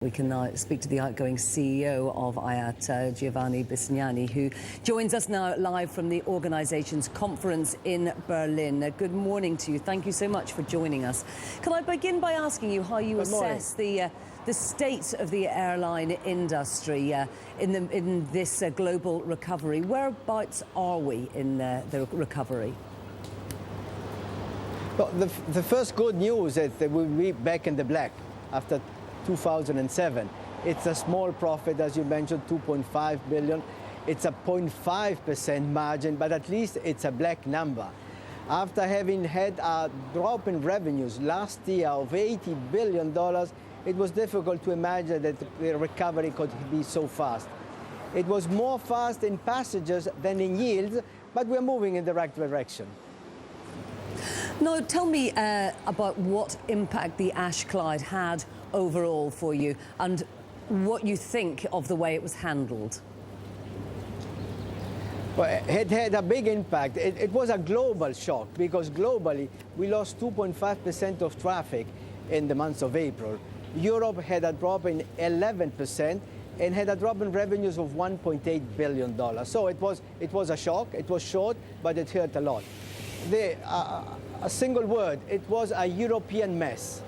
We can now speak to the outgoing CEO of IATA, Giovanni Bisignani, who joins us now live from the organisation's conference in Berlin. Good morning to you. Thank you so much for joining us. Can I begin by asking you how you assess the state of the airline industry in this global recovery? Whereabouts are we in the recovery? Well, the first good news is that we'll be back in the black after 2007. It's a small profit, as you mentioned, 2.5 billion. It's a 0.5% margin, but at least it's a black number. After having had a drop in revenues last year of $80 billion, it was difficult to imagine that the recovery could be so fast. It was more fast in passengers than in yields, but we're moving in the right direction. Now, tell me about what impact the ash cloud had overall for you and what you think of the way it was handled. Well, it had a big impact. It was a global shock because globally we lost 2.5% of traffic in the months of April. Europe had a drop in 11% and had a drop in revenues of $1.8 billion. So it was a shock. It was short, but it hurt a lot. A single word, it was a European mess.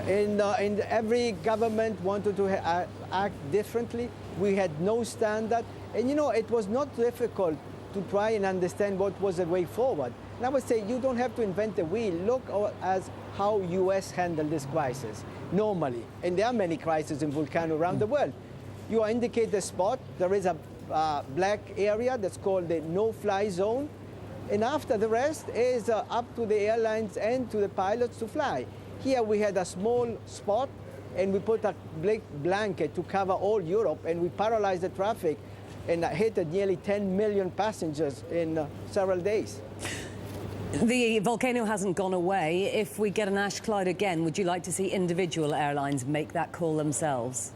And every government wanted to act differently. We had no standard. And you know, it was not difficult to try and understand what was the way forward. And I would say you don't have to invent the wheel. Look at how US handled this crisis normally. And there are many crises in volcanoes around the world. You indicate the spot. There is a black area that's called the no-fly zone. And after the rest is up to the airlines and to the pilots to fly. Here we had a small spot and we put a blanket to cover all Europe and we paralyzed the traffic and hit nearly 10 million passengers in several days. The volcano hasn't gone away. If we get an ash cloud again, would you like to see individual airlines make that call themselves?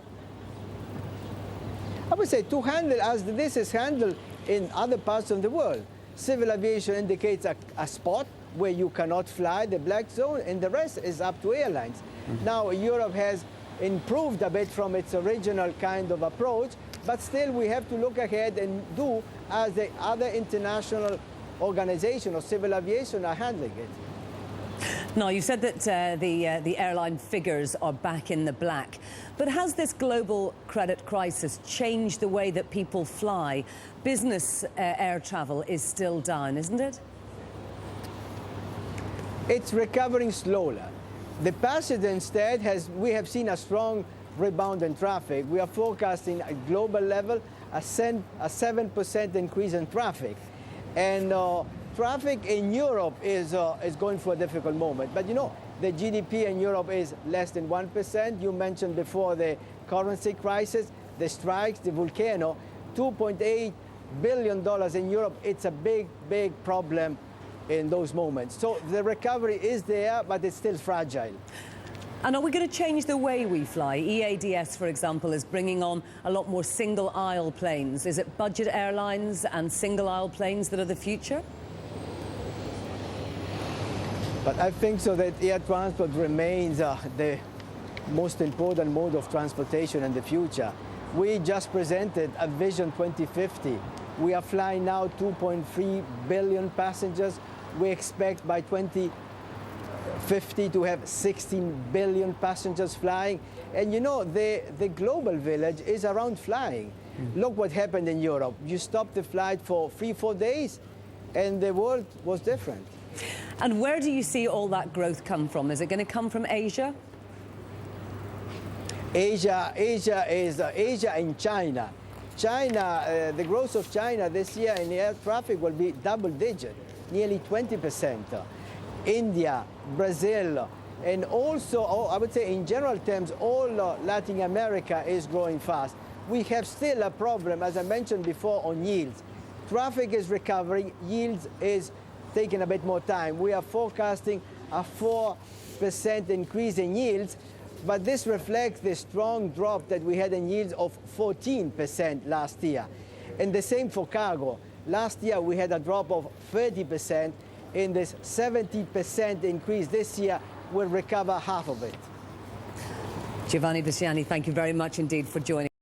I would say to handle as this is handled in other parts of the world. Civil aviation indicates a spot where you cannot fly, the black zone, and the rest is up to airlines. Now, Europe has improved a bit from its original kind of approach, but still we have to look ahead and do as the other international organizations of civil aviation are handling it. Now, you said that the airline figures are back in the black, but has this global credit crisis changed the way that people fly? Business air travel is still down, isn't it? It's recovering slowly. The passenger instead we have seen a strong rebound in traffic. We are forecasting at global level a 7% increase in traffic. And traffic in Europe is going for a difficult moment. But you know, the GDP in Europe is less than 1%. You mentioned before the currency crisis, the strikes, the volcano, $2.8 billion in Europe. It's a big, big problem in those moments. So the recovery is there, but it's still fragile. And are we going to change the way we fly? EADS, for example, is bringing on a lot more single-aisle planes. Is it budget airlines and single-aisle planes that are the future? But I think so that air transport remains the most important mode of transportation in the future. We just presented a Vision 2050. We are flying now 2.3 billion passengers. We expect by 2050 to have 16 billion passengers flying. And you know, the global village is around flying. Look what happened in Europe. You stopped the flight for 3-4 days and the world was different. And where do you see all that growth come from? Is it going to come from Asia? Asia and China. China, the growth of China this year in air traffic will be double-digit, nearly 20%. India, Brazil, and also, I would say in general terms, all Latin America is growing fast. We have still a problem, as I mentioned before, on yields. Traffic is recovering, yields is taking a bit more time. We are forecasting a 4% increase in yields, but this reflects the strong drop that we had in yields of 14% last year. And the same for cargo. Last year we had a drop of 30%. In this 70% increase this year, will recover half of it. Giovanni Bisignani, thank you very much indeed for joining.